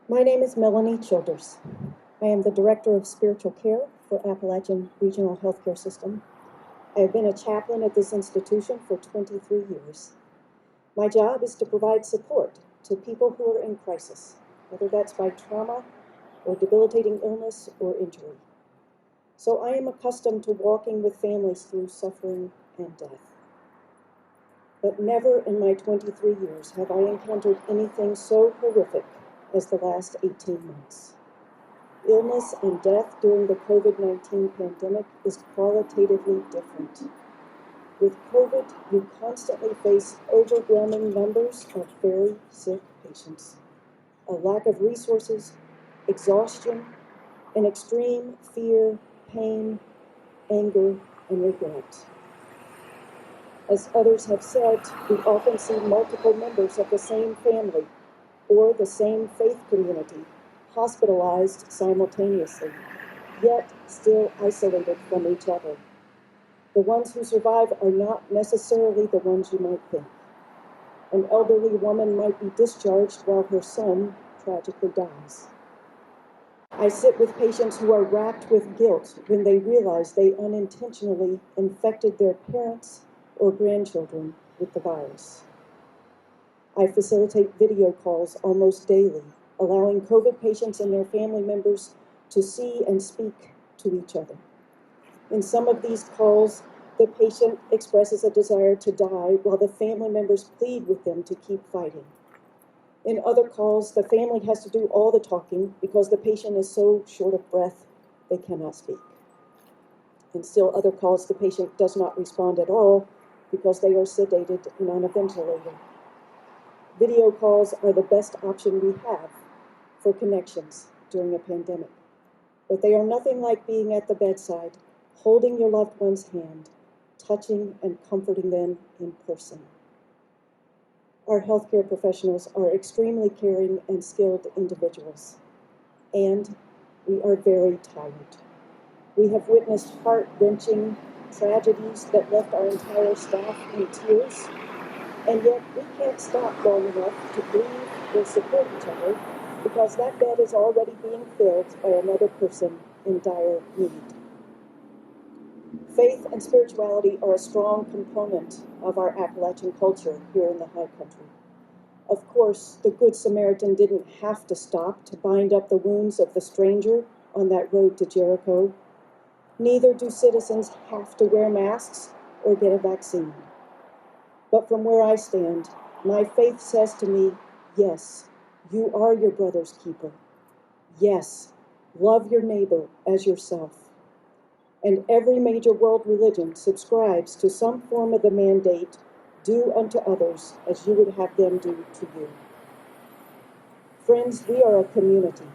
My name is Melanie Childers. I am the Director of Spiritual Care for Appalachian Regional Healthcare System. I have been a chaplain at this institution for 23 years. My job is to provide support to people who are in crisis, whether that's by trauma or debilitating illness or injury. So I am accustomed to walking with families through suffering and death. But never in my 23 years have I encountered anything so horrific as the last 18 months. Illness and death during the COVID-19 pandemic is qualitatively different. With COVID, you constantly face overwhelming numbers of very sick patients, a lack of resources, exhaustion, and extreme fear, pain, anger, and regret. As others have said, we often see multiple members of the same family or the same faith community hospitalized simultaneously, yet still isolated from each other. The ones who survive are not necessarily the ones you might think. An elderly woman might be discharged while her son tragically dies. I sit with patients who are racked with guilt when they realize they unintentionally infected their parents or grandchildren with the virus. I facilitate video calls almost daily, allowing COVID patients and their family members to see and speak to each other. In some of these calls, the patient expresses a desire to die while the family members plead with them to keep fighting. In other calls, the family has to do all the talking because the patient is so short of breath they cannot speak. In still other calls, the patient does not respond at all because they are sedated and on a ventilator. Video calls are the best option we have for connections during a pandemic, but they are nothing like being at the bedside, holding your loved one's hand, touching and comforting them in person. Our healthcare professionals are extremely caring and skilled individuals, and we are very tired. We have witnessed heart-wrenching tragedies that left our entire staff in tears, and yet we can't stop long enough to breathe or support each other because that bed is already being filled by another person in dire need. Faith and spirituality are a strong component of our Appalachian culture here in the high country. Of course, the Good Samaritan didn't have to stop to bind up the wounds of the stranger on that road to Jericho. Neither do citizens have to wear masks or get a vaccine. But from where I stand, my faith says to me, yes, you are your brother's keeper. Yes, love your neighbor as yourself. And every major world religion subscribes to some form of the mandate, do unto others as you would have them do to you. Friends, we are a community.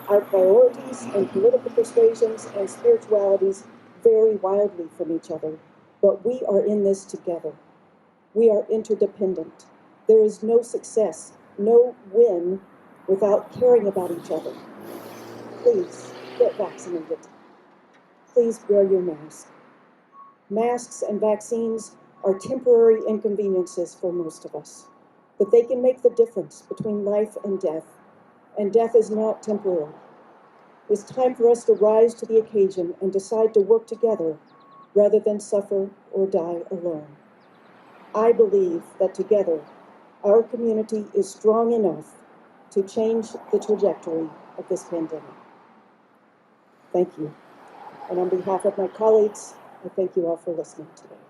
Our priorities and political persuasions and spiritualities vary wildly from each other, but we are in this together. We are interdependent. There is no success, no win without caring about each other. Please get vaccinated. Please wear your mask. Masks and vaccines are temporary inconveniences for most of us, but they can make the difference between life and death is not temporary. It's time for us to rise to the occasion and decide to work together rather than suffer or die alone. I believe that together, our community is strong enough to change the trajectory of this pandemic. Thank you. And on behalf of my colleagues, I thank you all for listening today.